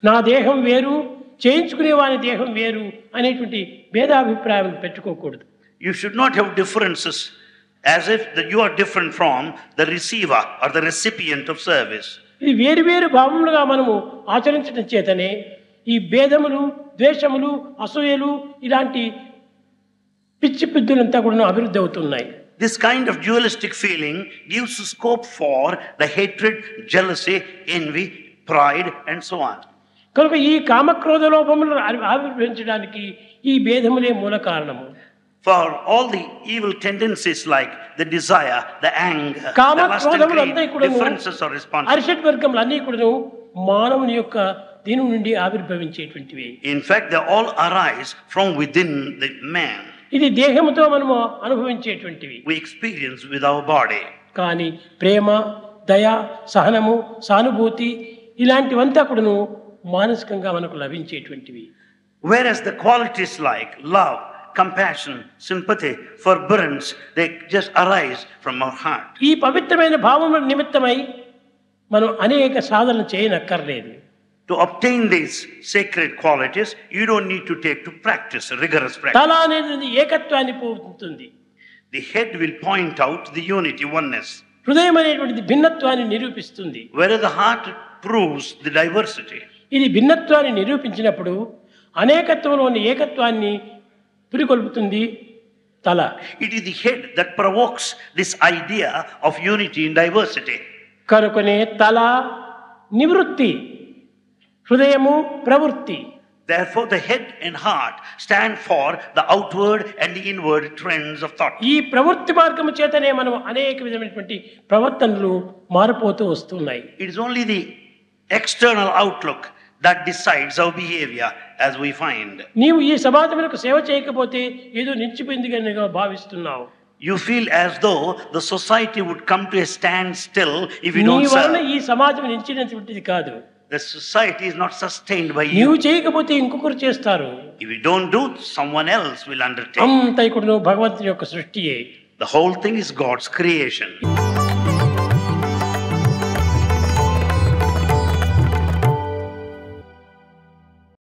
నా దేహం వేరు, చేయించుకునే వాని దేహం వేరు అనేటువంటి భేదాభిప్రాయం పెట్టుకోకూడదు. You should not have differences as if that you are different from the receiver or the recipient of service. ఇది వేరు వేరు భావములుగా మనము ఆచరించడం చేతనే ఈ భేదములు, ద్వేషములు, అసూయలు ఇలాంటి పిచ్చి పిద్దులంతా కూడా అభివృద్ధి అవుతున్నాయి. This kind of dualistic feeling gives scope for the hatred, jealousy, envy, pride and so on. కనుక ఈ కామక్రోధ లోభములను ఆవిర్భవించడానికి ఈ భేదములే మూల కారణము. For all the evil tendencies like the desire, the anger, the lust and greed, differences are responsible. అరిషడ్ వర్గములు అన్నీ కూడా మానవుని యొక్క దీని నుండి ఆవిర్భవించేటువంటివి. In fact, they all arise from within the man. ఇది దేహముతో మనము అనుభవించేటువంటివి. We experience with our body. కానీ ప్రేమ, దయ, సహనము, సానుభూతి ఇలాంటివంతా కూడాను మానసికంగా మనకు లభించేటువంటివి. Whereas the qualities like love, compassion, sympathy, forbearance, they just arise from our heart. ఈ పవిత్రమైన భావముల నిమిత్తమై మనం అనేక సాధనలు చేయనక్కర్లేదు. To obtain these sacred qualities, you don't need to take to practice, rigorous practice. తల అనేది ఏకత్వాన్ని పొందుతుంది. The head will point out the unity, oneness. హృదయం అనేటువంటిది భిన్నత్వాన్ని నిరూపిస్తుంది. Whereas the heart proves the diversity. ఇది భిన్నత్వాన్ని నిరూపించినప్పుడు అనేకత్వంలోని ఏకత్వాన్ని పురికొల్పుతుంది తల. It is the head that provokes this idea of unity in diversity. కనుకనే తల నివృత్తి, హృదయము ప్రవృత్తి. Therefore, the head and heart stand for the outward and the inward trends of thought. ఈ ప్రవృత్తి మార్గము చేతనే మనం అనేక విధమైనటువంటి ప్రవర్తనలు మారిపోతూ వస్తున్నాయి. It is only the external outlook that decides our behavior, as we find. నీవు ఈ సమాజమునకు సేవ చేయకపోతే ఏదో నిలిచిపోయిందిగా భావిస్తున్నావు. You feel as though the society would come to a standstill if you don't నీ వలన serve. ఈ సమాజం నిలిచినటువంటిది కాదు. The society is not sustained by నీవు you. చేయకపోతే ఇంకొకరు చేస్తారు. If you don't do, someone else will undertake. అంతా కూడా భగవంతుని యొక్క సృష్టియే. The whole thing is God's creation.